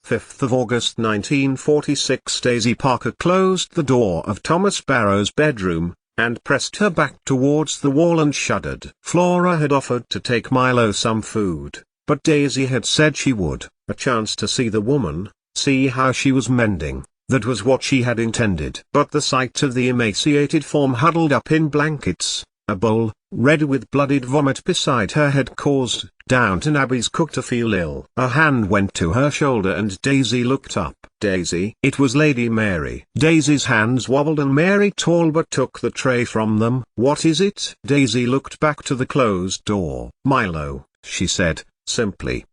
5th of August 1946. Daisy Parker closed the door of Thomas Barrow's bedroom, and pressed her back towards the wall and shuddered. Flora had offered to take Milo some food, but Daisy had said she would. A chance to see the woman, see how she was mending. That was what she had intended. But the sight of the emaciated form huddled up in blankets, a bowl, red with bloodied vomit beside her had caused Downton Abbey's cook to feel ill. A hand went to her shoulder and Daisy looked up. Daisy. It was Lady Mary. Daisy's hands wobbled and Mary Talbot took the tray from them. What is it? Daisy looked back to the closed door. Milo, she said, simply.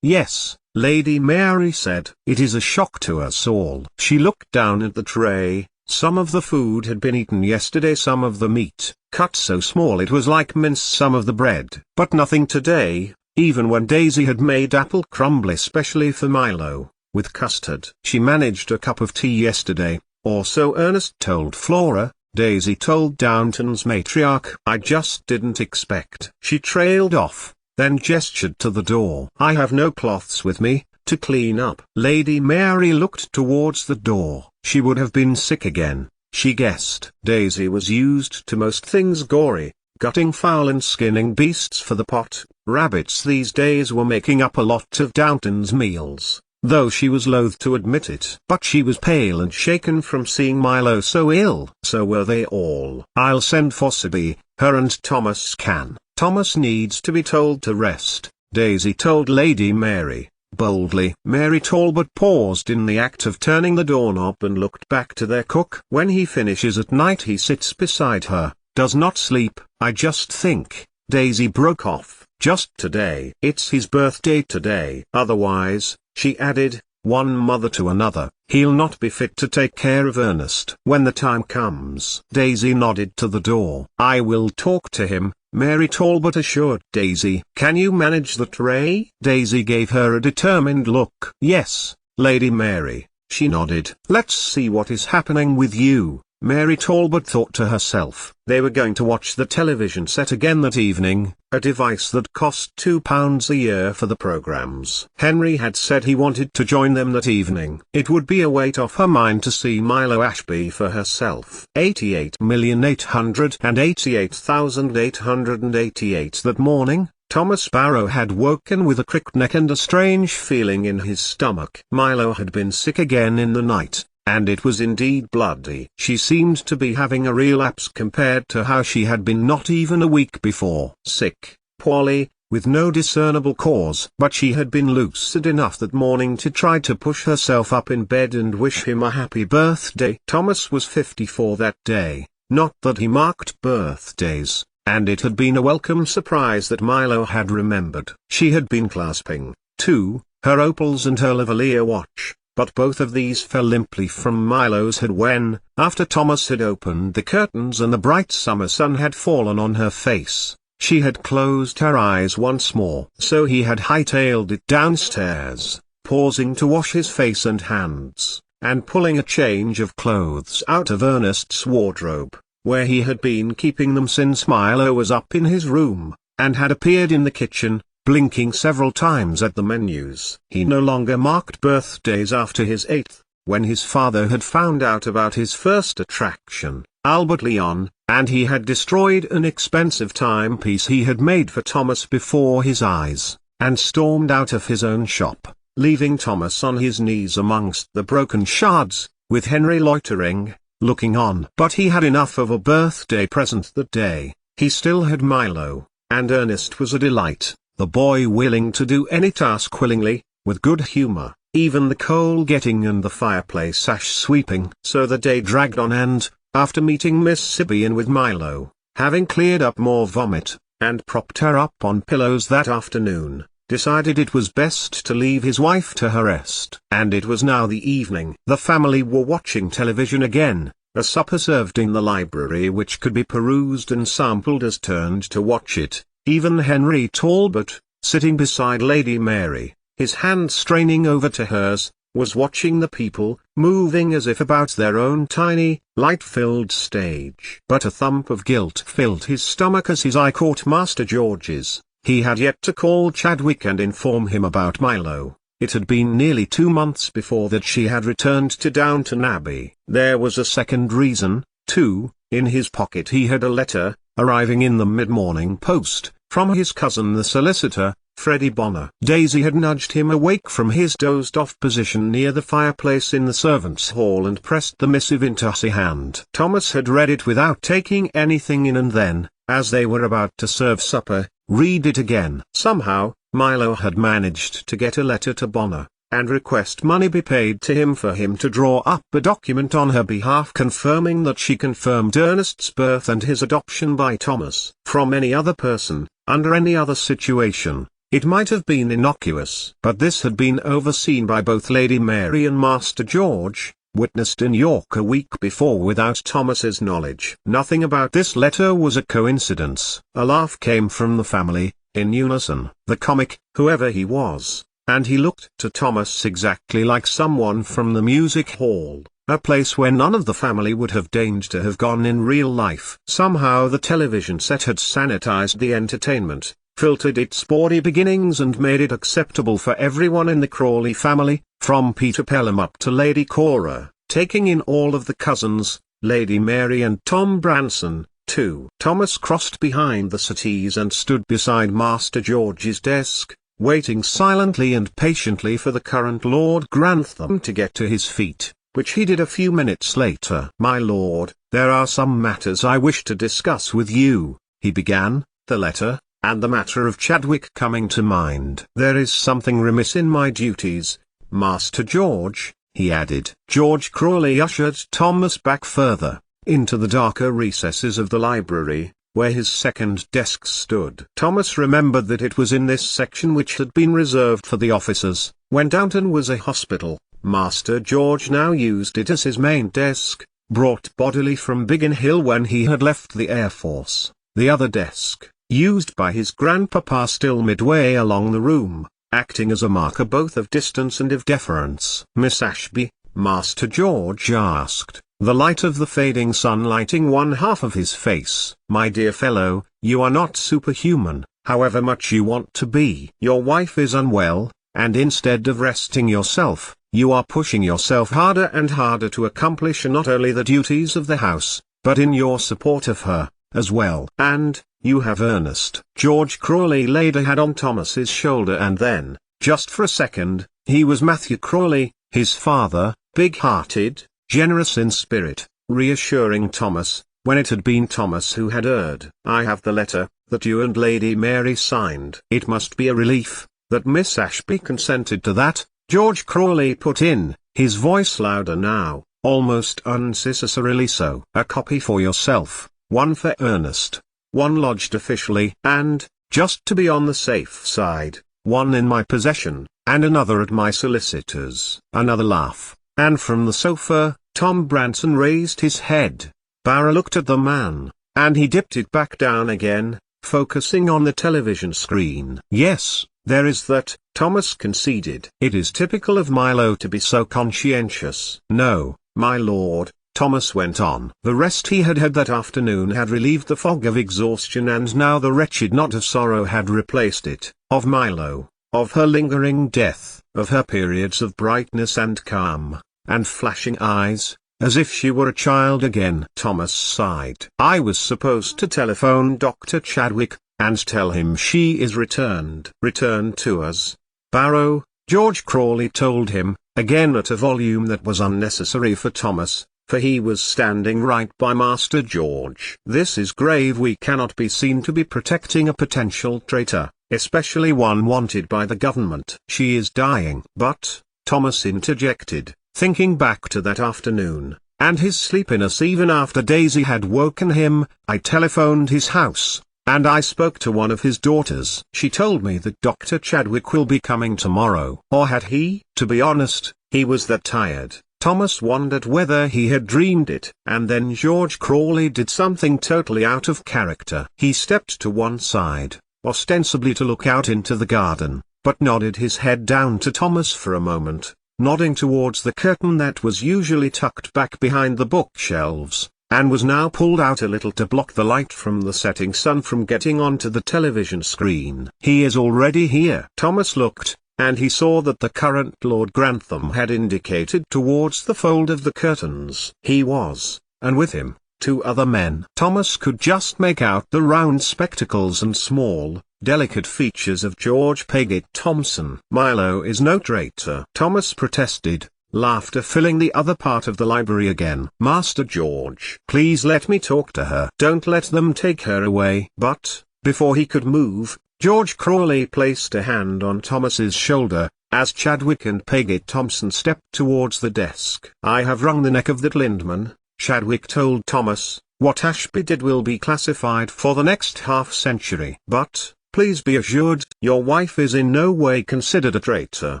Yes, Lady Mary said. It is a shock to us all. She looked down at the tray. Some of the food had been eaten yesterday, some of the meat, cut so small it was like mince, some of the bread, but nothing today, even when Daisy had made apple crumble especially for Milo, with custard. She managed a cup of tea yesterday, or so Ernest told Flora. Daisy told Downton's matriarch. I just didn't expect. She trailed off, then gestured to the door. I have no cloths with me, to clean up. Lady Mary looked towards the door. She would have been sick again, she guessed. Daisy was used to most things gory, gutting fowl and skinning beasts for the pot. Rabbits these days were making up a lot of Downton's meals, though she was loath to admit it. But she was pale and shaken from seeing Milo so ill. So were they all. I'll send for Sibby, her and Thomas can. Thomas needs to be told to rest, Daisy told Lady Mary, boldly. Mary Talbot paused in the act of turning the doorknob and looked back to their cook. When he finishes at night he sits beside her, does not sleep. I just think, Daisy broke off, just today. It's his birthday today. Otherwise, she added, one mother to another, he'll not be fit to take care of Ernest when the time comes. Daisy nodded to the door. I will talk to him, Mary Talbot assured Daisy. Can you manage the tray? Daisy gave her a determined look. Yes, Lady Mary, she nodded. Let's see what is happening with you, Mary Talbot thought to herself. They were going to watch the television set again that evening, a device that cost £2 a year for the programs. Henry had said he wanted to join them that evening. It would be a weight off her mind to see Milo Ashby for herself. 88,888,888 that morning, Thomas Barrow had woken with a cricked neck and a strange feeling in his stomach. Milo had been sick again in the night, and it was indeed bloody. She seemed to be having a relapse compared to how she had been not even a week before. Sick, poorly, with no discernible cause. But she had been lucid enough that morning to try to push herself up in bed and wish him a happy birthday. Thomas was 54 that day, not that he marked birthdays, and it had been a welcome surprise that Milo had remembered. She had been clasping, too, her opals and her lavalier watch. But both of these fell limply from Milo's head when, after Thomas had opened the curtains and the bright summer sun had fallen on her face, she had closed her eyes once more. So he had hightailed it downstairs, pausing to wash his face and hands, and pulling a change of clothes out of Ernest's wardrobe, where he had been keeping them since Milo was up in his room, and had appeared in the kitchen, blinking several times at the menus. He no longer marked birthdays after his 8th, when his father had found out about his first attraction, Albert Leon, and he had destroyed an expensive timepiece he had made for Thomas before his eyes, and stormed out of his own shop, leaving Thomas on his knees amongst the broken shards, with Henry loitering, looking on. But he had enough of a birthday present that day. He still had Milo, and Ernest was a delight. The boy willing to do any task willingly, with good humor, even the coal getting and the fireplace ash sweeping. So the day dragged on and, after meeting Miss Sibian with Milo, having cleared up more vomit, and propped her up on pillows that afternoon, decided it was best to leave his wife to her rest. And it was now the evening. The family were watching television again, a supper served in the library which could be perused and sampled as turned to watch it. Even Henry Talbot, sitting beside Lady Mary, his hand straining over to hers, was watching the people, moving as if about their own tiny, light-filled stage. But a thump of guilt filled his stomach as his eye caught Master George's. He had yet to call Chadwick and inform him about Milo. It had been nearly 2 months before that she had returned to Downton Abbey. There was a second reason, too. In his pocket he had a letter, arriving in the mid-morning post, from his cousin the solicitor, Freddie Bonner. Daisy had nudged him awake from his dozed-off position near the fireplace in the servants' hall and pressed the missive into his hand. Thomas had read it without taking anything in and then, as they were about to serve supper, read it again. Somehow, Milo had managed to get a letter to Bonner, and request money be paid to him for him to draw up a document on her behalf confirming that she confirmed Ernest's birth and his adoption by Thomas. From any other person, under any other situation, it might have been innocuous. But this had been overseen by both Lady Mary and Master George, witnessed in York a week before without Thomas's knowledge. Nothing about this letter was a coincidence. A laugh came from the family, in unison. The comic, whoever he was, and he looked to Thomas exactly like someone from the music hall, a place where none of the family would have deigned to have gone in real life. Somehow the television set had sanitized the entertainment, filtered its sporty beginnings and made it acceptable for everyone in the Crawley family, from Peter Pelham up to Lady Cora, taking in all of the cousins, Lady Mary and Tom Branson, too. Thomas crossed behind the settees and stood beside Master George's desk, waiting silently and patiently for the current Lord Grantham to get to his feet, which he did a few minutes later. "My lord, there are some matters I wish to discuss with you," he began, the letter, and the matter of Chadwick coming to mind. "There is something remiss in my duties, Master George," he added. George Crawley ushered Thomas back further, into the darker recesses of the library, where his second desk stood. Thomas remembered that it was in this section which had been reserved for the officers, when Downton was a hospital. Master George now used it as his main desk, brought bodily from Biggin Hill when he had left the Air Force. The other desk, used by his grandpapa, still midway along the room, acting as a marker both of distance and of deference. "Miss Ashby?" Master George asked, the light of the fading sun lighting one half of his face. "My dear fellow, you are not superhuman, however much you want to be. Your wife is unwell, and instead of resting yourself, you are pushing yourself harder and harder to accomplish not only the duties of the house, but in your support of her, as well. And, you have Ernest." George Crawley laid a hand on Thomas's shoulder and then, just for a second, he was Matthew Crawley, his father, big-hearted, generous in spirit, reassuring Thomas, when it had been Thomas who had erred. "I have the letter, that you and Lady Mary signed." "It must be a relief, that Miss Ashby consented to that," George Crawley put in, his voice louder now, almost unnecessarily so. "A copy for yourself, one for Ernest, one lodged officially, and, just to be on the safe side, one in my possession, and another at my solicitor's." Another laugh, and from the sofa, Tom Branson raised his head. Barrow looked at the man, and he dipped it back down again, focusing on the television screen. "Yes, there is that," Thomas conceded. "It is typical of Milo to be so conscientious." "No, my lord," Thomas went on. The rest he had had that afternoon had relieved the fog of exhaustion, and now the wretched knot of sorrow had replaced it. Of Milo, of her lingering death, of her periods of brightness and calm, and flashing eyes, as if she were a child again. Thomas sighed. "I was supposed to telephone Dr. Chadwick, and tell him she is returned." "Returned to us, Barrow," George Crawley told him, again at a volume that was unnecessary for Thomas, for he was standing right by Master George. "This is grave. We cannot be seen to be protecting a potential traitor, especially one wanted by the government." "She is dying." "But," Thomas interjected, thinking back to that afternoon, and his sleepiness even after Daisy had woken him, "I telephoned his house, and I spoke to one of his daughters. She told me that Dr. Chadwick will be coming tomorrow." Or had he? To be honest, he was that tired. Thomas wondered whether he had dreamed it. And then George Crawley did something totally out of character. He stepped to one side, ostensibly to look out into the garden, but nodded his head down to Thomas for a moment, nodding towards the curtain that was usually tucked back behind the bookshelves, and was now pulled out a little to block the light from the setting sun from getting onto the television screen. "He is already here." Thomas looked, and he saw that the current Lord Grantham had indicated towards the fold of the curtains. He was, and with him, two other men. Thomas could just make out the round spectacles and small, delicate features of George Peggott Thompson. "Milo is no traitor," Thomas protested, laughter filling the other part of the library again. "Master George, please let me talk to her. Don't let them take her away." But, before he could move, George Crawley placed a hand on Thomas's shoulder, as Chadwick and Peggott Thompson stepped towards the desk. "I have wrung the neck of that Lindman," Chadwick told Thomas. "What Ashby did will be classified for the next half-century. But, please be assured, your wife is in no way considered a traitor."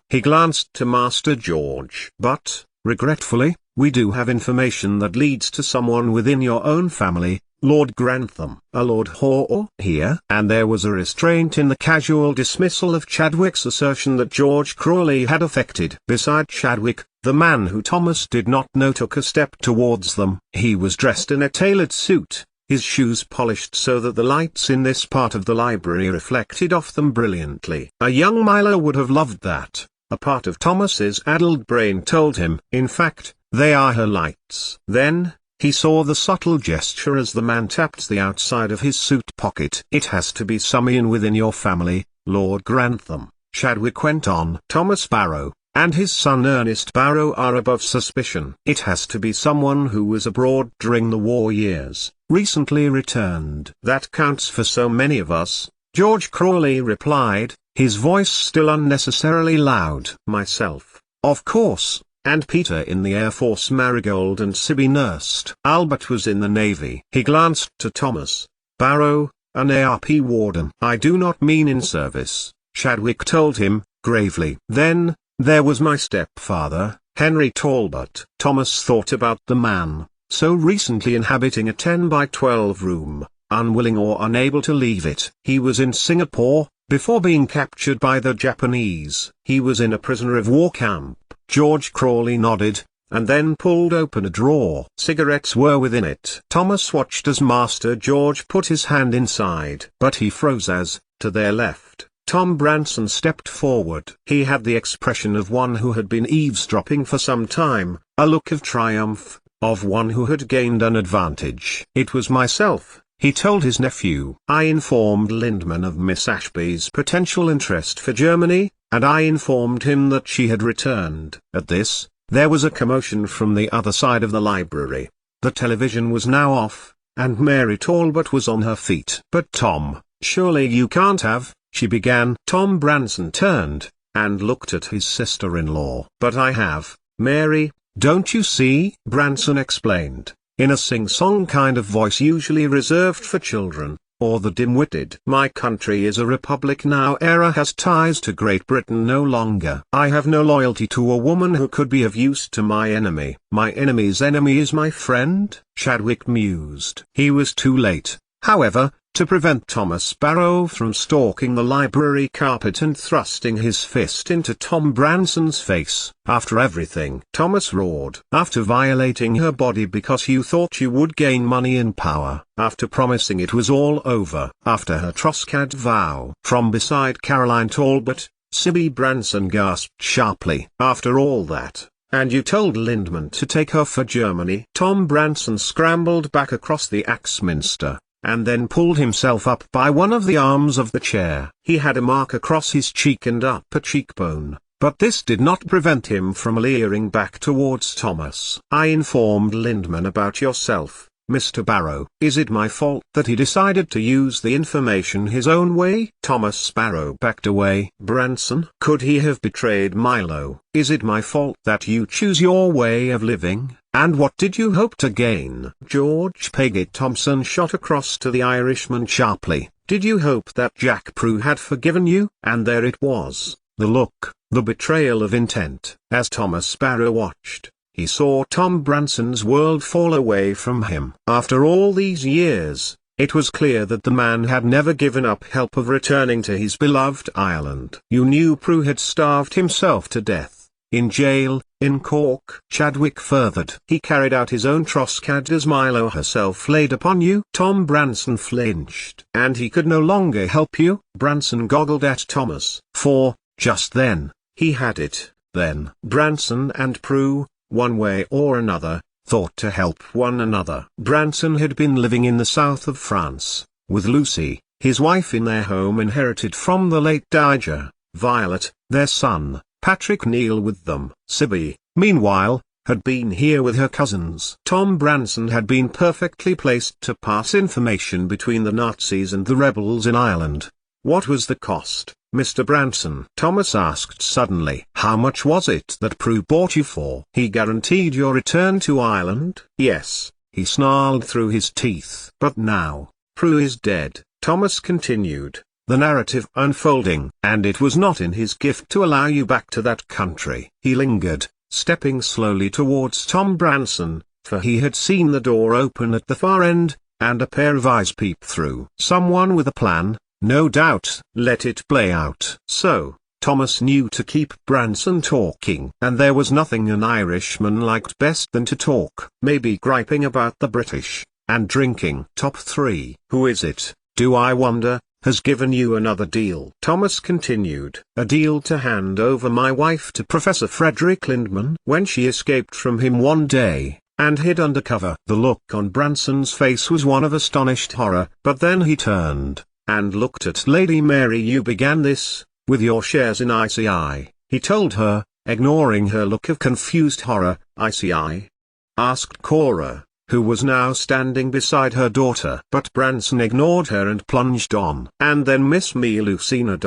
He glanced to Master George. "But, regretfully, we do have information that leads to someone within your own family, Lord Grantham." "A Lord Hoare here?" And there was a restraint in the casual dismissal of Chadwick's assertion that George Crawley had affected. Beside Chadwick, the man who Thomas did not know took a step towards them. He was dressed in a tailored suit, his shoes polished so that the lights in this part of the library reflected off them brilliantly. A young Milo would have loved that, a part of Thomas's addled brain told him. In fact, they are her lights. Then, he saw the subtle gesture as the man tapped the outside of his suit pocket. "It has to be someone within your family, Lord Grantham," Chadwick went on. "Thomas Barrow, and his son Ernest Barrow are above suspicion. It has to be someone who was abroad during the war years, recently returned." "That counts for so many of us," George Crawley replied, his voice still unnecessarily loud. "Myself, of course, and Peter in the Air Force Marigold and Sibby nursed. Albert was in the Navy." He glanced to Thomas. "Barrow, an ARP warden." "I do not mean in service," Chadwick told him, gravely. "Then, there was my stepfather, Henry Talbot." Thomas thought about the man, so recently inhabiting a 10 by 12 room, unwilling or unable to leave it. He was in Singapore, before being captured by the Japanese. He was in a prisoner of war camp. George Crawley nodded, and then pulled open a drawer. Cigarettes were within it. Thomas watched as Master George put his hand inside. But he froze as, to their left, Tom Branson stepped forward. He had the expression of one who had been eavesdropping for some time, a look of triumph, of one who had gained an advantage. "It was myself," he told his nephew. "I informed Lindman of Miss Ashby's potential interest for Germany, and I informed him that she had returned." At this, there was a commotion from the other side of the library. The television was now off, and Mary Talbot was on her feet. "But Tom, surely you can't have," she began. Tom Branson turned, and looked at his sister-in-law. "But I have, Mary, don't you see?" Branson explained, in a sing-song kind of voice usually reserved for children, or the dim-witted. "My country is a republic now. Era has ties to Great Britain no longer. I have no loyalty to a woman who could be of use to my enemy. My enemy's enemy is my friend," Chadwick mused. He was too late, however, to prevent Thomas Barrow from stalking the library carpet and thrusting his fist into Tom Branson's face. "After everything," Thomas roared. "After violating her body because you thought you would gain money and power. After promising it was all over. After her Troscad vow." From beside Caroline Talbot, Sibby Branson gasped sharply. "After all that, and you told Lindman to take her for Germany." Tom Branson scrambled back across the Axminster, and then pulled himself up by one of the arms of the chair. He had a mark across his cheek and upper cheekbone, but this did not prevent him from leering back towards Thomas. "I informed Lindman about yourself, Mr. Barrow. Is it my fault that he decided to use the information his own way?" Thomas Barrow backed away. "Branson, could he have betrayed Milo? Is it my fault that you choose your way of living? And what did you hope to gain?" George Peggott Thompson shot across to the Irishman sharply. "Did you hope that Jack Prue had forgiven you?" And there it was, the look, the betrayal of intent. As Thomas Barrow watched, he saw Tom Branson's world fall away from him. After all these years, it was clear that the man had never given up hope of returning to his beloved Ireland. "You knew Prue had starved himself to death in jail, in Cork," Chadwick furthered. "He carried out his own Troscad as Milo herself laid upon you." Tom Branson flinched. "And he could no longer help you?" Branson goggled at Thomas. "For, Just then, he had it. Then Branson and Prue, one way or another, thought to help one another. Branson had been living in the south of France, with Lucy, his wife, in their home inherited from the late Dowager Violet, their son, Patrick Neal, with them. Sibby, meanwhile, had been here with her cousins. Tom Branson had been perfectly placed to pass information between the Nazis and the rebels in Ireland. What was the cost, Mr. Branson? Thomas asked suddenly. How much was it that Prue bought you for? He guaranteed your return to Ireland? Yes, he snarled through his teeth. But now, Prue is dead, Thomas continued, the narrative unfolding. And it was not in his gift to allow you back to that country. He lingered, stepping slowly towards Tom Branson, for he had seen the door open at the far end, and a pair of eyes peep through. Someone with a plan, no doubt. Let it play out. So, Thomas knew to keep Branson talking. And there was nothing an Irishman liked best than to talk. Maybe griping about the British, and drinking. Top 3. Who is it, do I wonder, has given you another deal? Thomas continued. A deal to hand over my wife to Professor Frederick Lindman when she escaped from him one day, and hid under cover. The look on Branson's face was one of astonished horror. But then he turned and looked at Lady Mary. You began this, with your shares in ICI, he told her, ignoring her look of confused horror. ICI? Asked Cora, who was now standing beside her daughter. But Branson ignored her and plunged on. And then Miss Me Lucina ...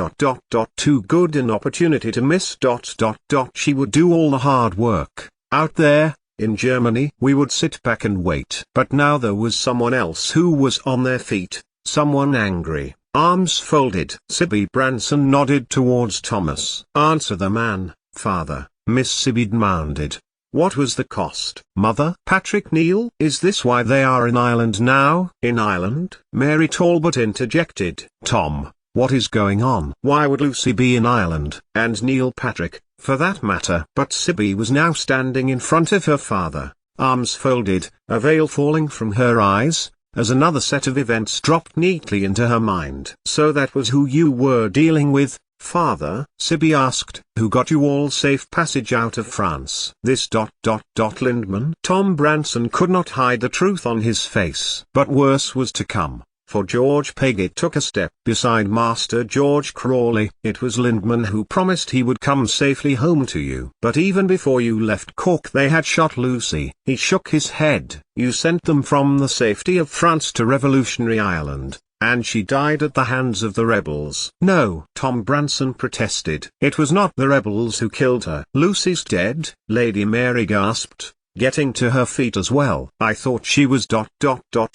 Too good an opportunity to miss ... She would do all the hard work, out there, in Germany. We would sit back and wait. But now there was someone else who was on their feet. Someone angry, arms folded. Sibby Branson nodded towards Thomas. Answer the man, father, Miss Sibby demanded. What was the cost? Mother? Patrick Neal? Is this why they are in Ireland now? In Ireland? Mary Talbot interjected. Tom, what is going on? Why would Lucy be in Ireland? And Neil Patrick, for that matter? But Sibby was now standing in front of her father, arms folded, a veil falling from her eyes, as another set of events dropped neatly into her mind. So that was who you were dealing with, father? Sibby asked. Who got you all safe passage out of France? This ... Lindman? Tom Branson could not hide the truth on his face. But worse was to come, for George Paget took a step beside Master George Crawley. It was Lindman who promised he would come safely home to you. But even before you left Cork they had shot Lucy. He shook his head. You sent them from the safety of France to revolutionary Ireland, and she died at the hands of the rebels. No, Tom Branson protested. It was not the rebels who killed her. Lucy's dead, Lady Mary gasped, getting to her feet as well. I thought she was ...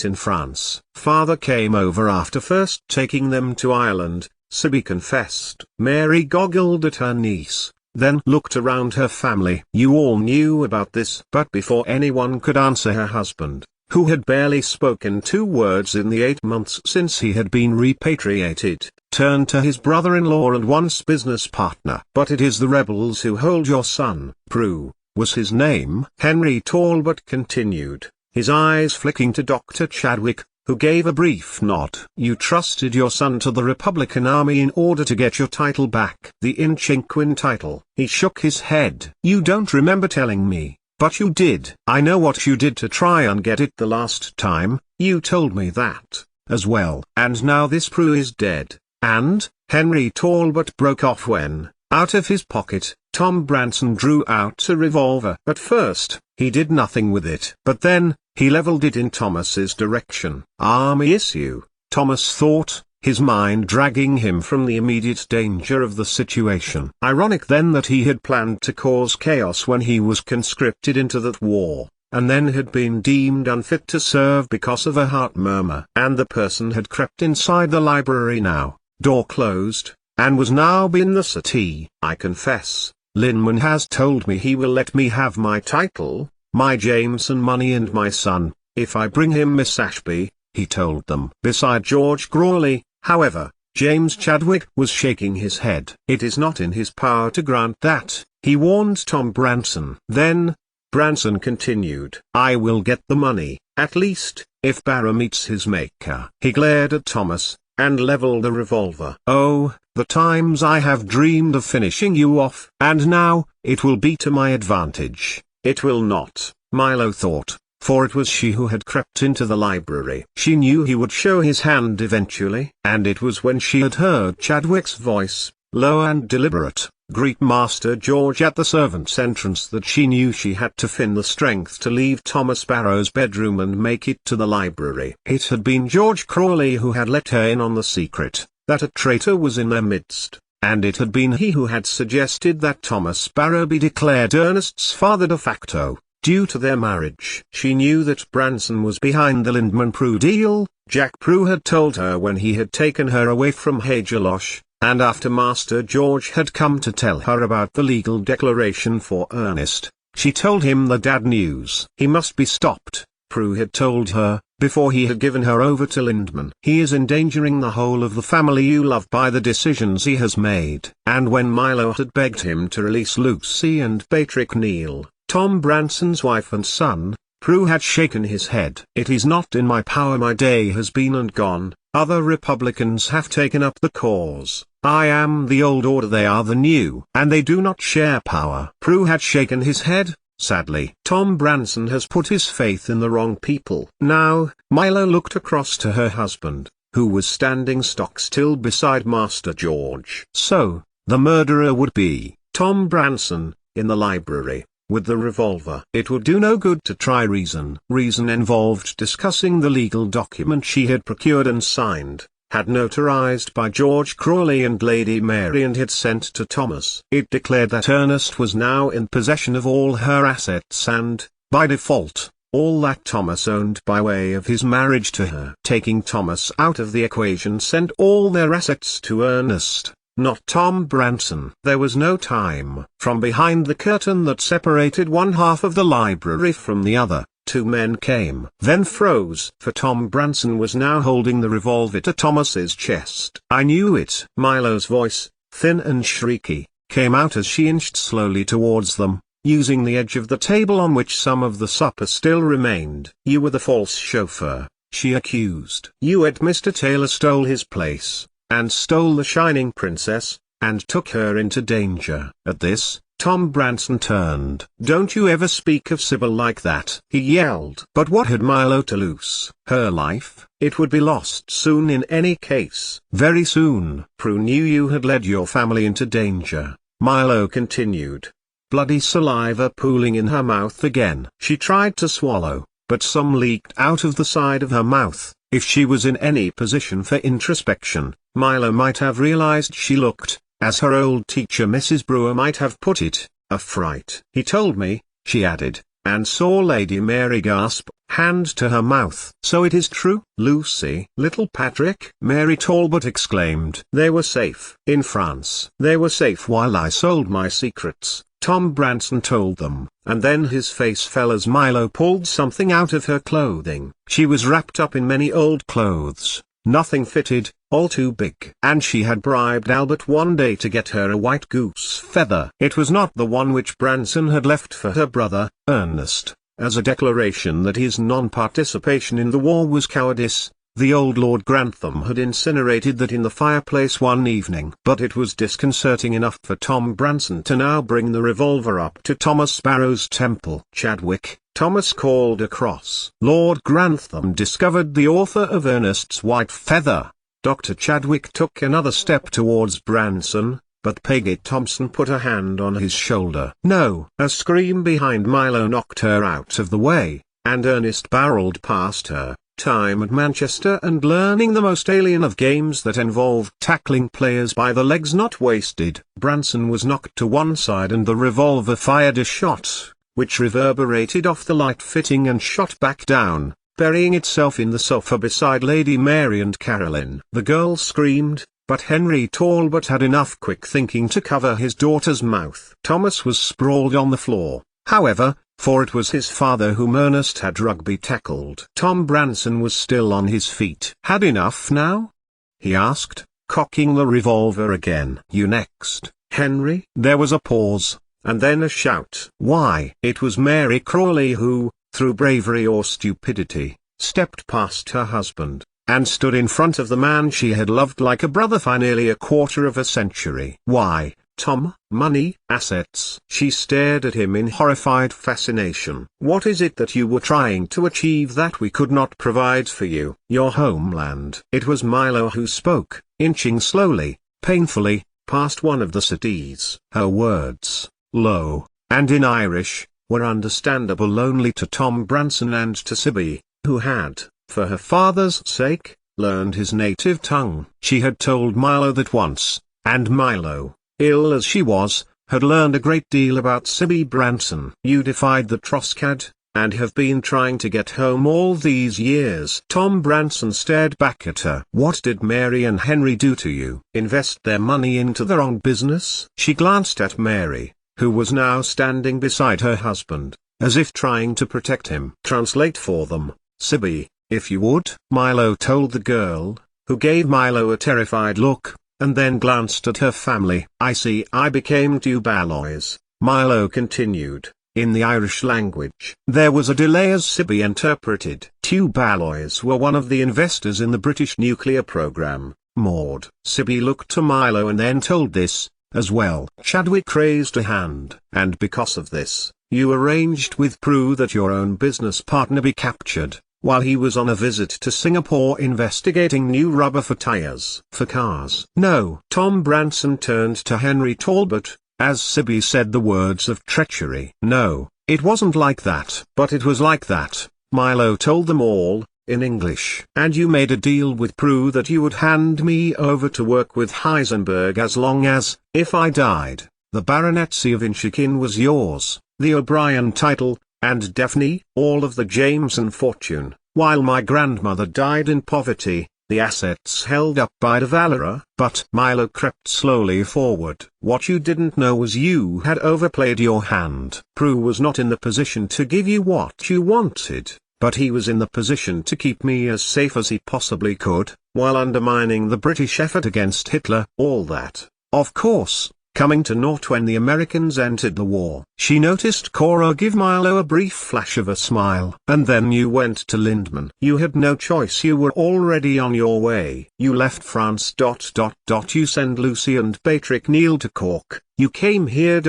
in France. Father came over after first taking them to Ireland, Sibby confessed. Mary goggled at her niece, then looked around her family. You all knew about this? But before anyone could answer, her husband, who had barely spoken 2 words in the 8 months since he had been repatriated, turned to his brother-in-law and once business partner. But it is the rebels who hold your son. Prue was his name. Henry Talbot continued, his eyes flicking to Dr. Chadwick, who gave a brief nod. You trusted your son to the Republican Army in order to get your title back. The Inchiquin title. He shook his head. You don't remember telling me, but you did. I know what you did to try and get it the last time. You told me that, as well. And now this Prue is dead. And, Henry Talbot broke off when, out of his pocket, Tom Branson drew out a revolver. At first, he did nothing with it. But then, he leveled it in Thomas's direction. Army issue, Thomas thought, his mind dragging him from the immediate danger of the situation. Ironic then that he had planned to cause chaos when he was conscripted into that war, and then had been deemed unfit to serve because of a heart murmur. And the person had crept inside the library now, door closed, and was now in the settee. I confess, Lindman has told me he will let me have my title, my Jameson money and my son, if I bring him Miss Ashby, he told them. Beside George Crawley, however, James Chadwick was shaking his head. It is not in his power to grant that, he warned Tom Branson. Then, Branson continued, I will get the money, at least, if Barrow meets his maker. He glared at Thomas, and leveled a revolver. Oh, the times I have dreamed of finishing you off. And now, it will be to my advantage. It will not, Milo thought, for it was she who had crept into the library. She knew he would show his hand eventually, and it was when she had heard Chadwick's voice, low and deliberate, greet Master George at the servants' entrance, that she knew she had to find the strength to leave Thomas Barrow's bedroom and make it to the library. It had been George Crawley who had let her in on the secret, that a traitor was in their midst, and it had been he who had suggested that Thomas Barrow be declared Ernest's father de facto, due to their marriage. She knew that Branson was behind the Lindman Prue deal. Jack Prue had told her when he had taken her away from Hagelosh, and after Master George had come to tell her about the legal declaration for Ernest, she told him the dad news. He must be stopped, Prue had told her, before he had given her over to Lindman. He is endangering the whole of the family you love by the decisions he has made. And when Milo had begged him to release Lucy and Patrick Neal, Tom Branson's wife and son, Prue had shaken his head. It is not in my power. My day has been and gone. Other Republicans have taken up the cause. I am the old order, they are the new, and they do not share power. Prue had shaken his head. Sadly, Tom Branson has put his faith in the wrong people. Now, Milo looked across to her husband, who was standing stock still beside Master George. So, the murderer would be Tom Branson, in the library, with the revolver. It would do no good to try reason. Reason involved discussing the legal document she had procured and signed, had notarized by George Crawley and Lady Mary, and had sent to Thomas. It declared that Ernest was now in possession of all her assets and, by default, all that Thomas owned by way of his marriage to her. Taking Thomas out of the equation sent all their assets to Ernest, not Tom Branson. There was no time. From behind the curtain that separated one half of the library from the other, two men came, then froze. For Tom Branson was now holding the revolver to Thomas's chest. I knew it. Milo's voice, thin and shrieky, came out as she inched slowly towards them, using the edge of the table on which some of the supper still remained. You were the false chauffeur, she accused. You and Mr. Taylor stole his place, and stole the Shining Princess, and took her into danger. At this, Tom Branson turned. Don't you ever speak of Sybil like that, he yelled. But what had Milo to lose? Her life. It would be lost soon in any case. Very soon. Prue knew you had led your family into danger, Milo continued. Bloody saliva pooling in her mouth again. She tried to swallow, but some leaked out of the side of her mouth. If she was in any position for introspection, Milo might have realized she looked, as her old teacher Mrs. Brewer might have put it, a fright. He told me, she added, and saw Lady Mary gasp, hand to her mouth. So it is true? Lucy, little Patrick, Mary Talbot exclaimed. They were safe. In France. They were safe while I sold my secrets, Tom Branson told them, and then his face fell as Milo pulled something out of her clothing. She was wrapped up in many old clothes. Nothing fitted, all too big. And she had bribed Albert one day to get her a white goose feather. It was not the one which Branson had left for her brother, Ernest, as a declaration that his non-participation in the war was cowardice. The old Lord Grantham had incinerated that in the fireplace one evening. But it was disconcerting enough for Tom Branson to now bring the revolver up to Thomas Barrow's temple. Chadwick, Thomas called across. Lord Grantham discovered the author of Ernest's white feather. Dr. Chadwick took another step towards Branson, but Peggy Thompson put a hand on his shoulder. No! A scream behind Milo knocked her out of the way, and Ernest barreled past her. Time at Manchester and learning the most alien of games that involved tackling players by the legs not wasted. Branson was knocked to one side and the revolver fired a shot, which reverberated off the light fitting and shot back down, burying itself in the sofa beside Lady Mary and Caroline. The girl screamed, but Henry Talbot had enough quick thinking to cover his daughter's mouth. Thomas was sprawled on the floor, however, for it was his father whom Ernest had rugby tackled. Tom Branson was still on his feet. Had enough now? He asked, cocking the revolver again. You next, Henry? There was a pause, and then a shout. Why? It was Mary Crawley who, through bravery or stupidity, stepped past her husband, and stood in front of the man she had loved like a brother for nearly a quarter of a century. "Why, Tom, money, assets." She stared at him in horrified fascination. "What is it that you were trying to achieve that we could not provide for you?" "Your homeland." It was Milo who spoke, inching slowly, painfully, past one of the cities. Her words, low, and in Irish, were understandable only to Tom Branson and to Sibby, who had, for her father's sake, learned his native tongue. She had told Milo that once, and Milo, ill as she was, had learned a great deal about Sibby Branson. "You defied the Troscad, and have been trying to get home all these years." Tom Branson stared back at her. "What did Mary and Henry do to you? Invest their money into the wrong business?" She glanced at Mary, who was now standing beside her husband, as if trying to protect him. "Translate for them, Sibby, if you would," Milo told the girl, who gave Milo a terrified look, and then glanced at her family. "I see. I became two Balloys," Milo continued, in the Irish language. There was a delay as Sibby interpreted. Two Balloys were one of the investors in the British nuclear program, Maud. Sibby looked to Milo and then told this, as well. Chadwick raised a hand. "And because of this, you arranged with Prue that your own business partner be captured, while he was on a visit to Singapore investigating new rubber for tires for cars." "No." Tom Branson turned to Henry Talbot, as Sibby said the words of treachery. "No, it wasn't like that." "But it was like that," Milo told them all, in English. "And you made a deal with Prue that you would hand me over to work with Heisenberg as long as, if I died, the baronetcy of Inchiquin was yours, the O'Brien title, and Daphne, all of the Jameson fortune, while my grandmother died in poverty, the assets held up by de Valera." But Milo crept slowly forward. "What you didn't know was you had overplayed your hand. Prue was not in the position to give you what you wanted, but he was in the position to keep me as safe as he possibly could, while undermining the British effort against Hitler. All that, of course, coming to naught when the Americans entered the war." She noticed Cora give Milo a brief flash of a smile. "And then you went to Lindman. You had no choice. You were already on your way. You left France. You sent Lucy and Patrick Neal to Cork. You came here.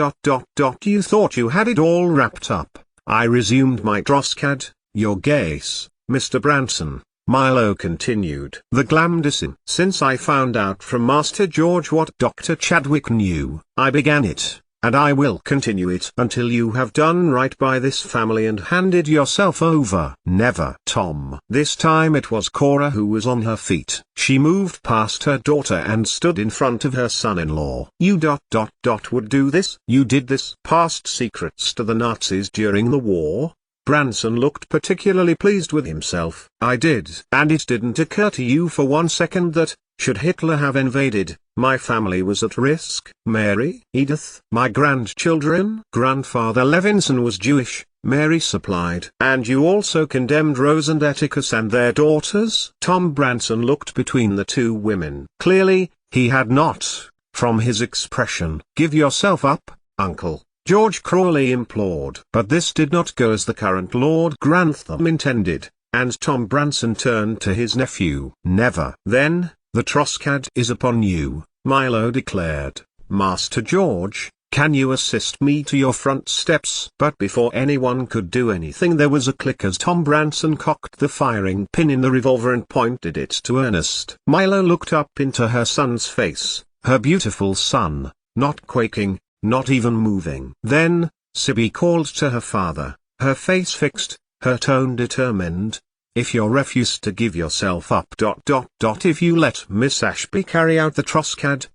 You thought you had it all wrapped up. I resumed my Troscad, your gaze, Mr. Branson," Milo continued. "The glamdism. Since I found out from Master George what Dr. Chadwick knew, I began it, and I will continue it until you have done right by this family and handed yourself over." "Never." "Tom." This time it was Cora who was on her feet. She moved past her daughter and stood in front of her son-in-law. "You would do this? You did this?" "Passed secrets to the Nazis during the war?" Branson looked particularly pleased with himself. "I did." "And it didn't occur to you for one second that, should Hitler have invaded, my family was at risk?" "Mary, Edith, my grandchildren?" "Grandfather Levinson was Jewish," Mary supplied. "And you also condemned Rose and Atticus and their daughters?" Tom Branson looked between the two women. Clearly, he had not, from his expression. "Give yourself up, uncle," George Crawley implored. But this did not go as the current Lord Grantham intended, and Tom Branson turned to his nephew. "Never." "Then, the Troscad is upon you," Milo declared. "Master George, can you assist me to your front steps?" But before anyone could do anything there was a click as Tom Branson cocked the firing pin in the revolver and pointed it to Ernest. Milo looked up into her son's face, her beautiful son, not quaking, not even moving. Then, Sibby called to her father, her face fixed, her tone determined. "If you refuse to give yourself up. If you let Miss Ashby carry out the Troscad.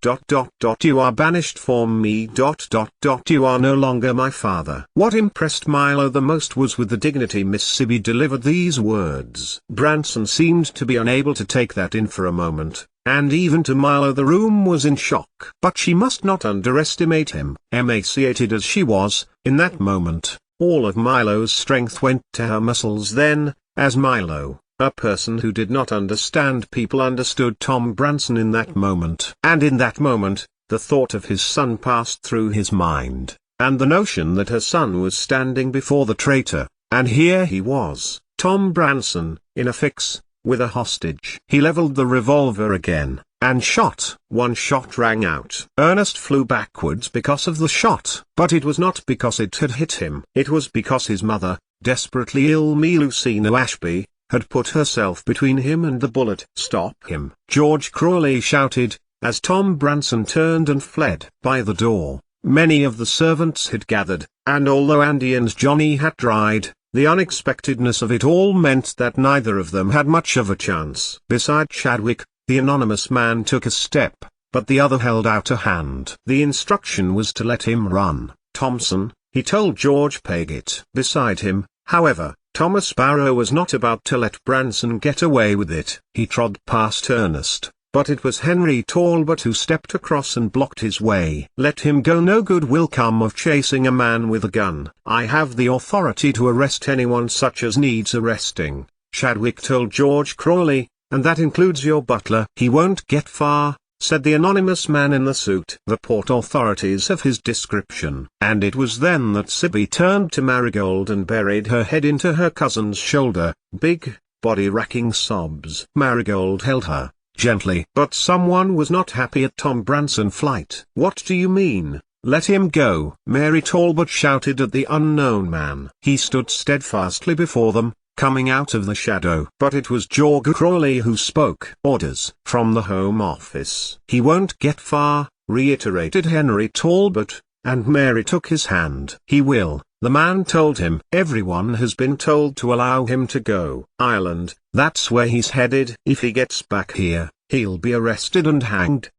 You are banished from me. You are no longer my father." What impressed Milo the most was with the dignity Miss Sibby delivered these words. Branson seemed to be unable to take that in for a moment. And even to Milo the room was in shock. But she must not underestimate him. Emaciated as she was, in that moment, all of Milo's strength went to her muscles. Then, as Milo, a person who did not understand people, understood Tom Branson in that moment. And in that moment, the thought of his son passed through his mind, and the notion that her son was standing before the traitor, and here he was, Tom Branson, in a fix, with a hostage. He leveled the revolver again, and shot. One shot rang out. Ernest flew backwards because of the shot, but it was not because it had hit him. It was because his mother, desperately ill Lucina Ashby, had put herself between him and the bullet. "Stop him!" George Crawley shouted, as Tom Branson turned and fled. By the door, many of the servants had gathered, and although Andy and Johnny had tried, the unexpectedness of it all meant that neither of them had much of a chance. Beside Chadwick, the anonymous man took a step, but the other held out a hand. The instruction was to let him run. "Thompson," he told George Paget. Beside him, however, Thomas Barrow was not about to let Branson get away with it. He trod past Ernest, but it was Henry Talbot who stepped across and blocked his way. "Let him go. No good will come of chasing a man with a gun." "I have the authority to arrest anyone such as needs arresting," Chadwick told George Crawley, "and that includes your butler." "He won't get far," said the anonymous man in the suit. "The port authorities have his description." And it was then that Sibby turned to Marigold and buried her head into her cousin's shoulder, big, body-racking sobs. Marigold held her gently. But someone was not happy at Tom Branson's flight. "What do you mean? Let him go!" Mary Talbot shouted at the unknown man. He stood steadfastly before them, coming out of the shadow. But it was George Crawley who spoke. "Orders from the Home Office." "He won't get far," reiterated Henry Talbot, and Mary took his hand. "He will," the man told him. "Everyone has been told to allow him to go. Ireland, that's where he's headed. If he gets back here, he'll be arrested and hanged."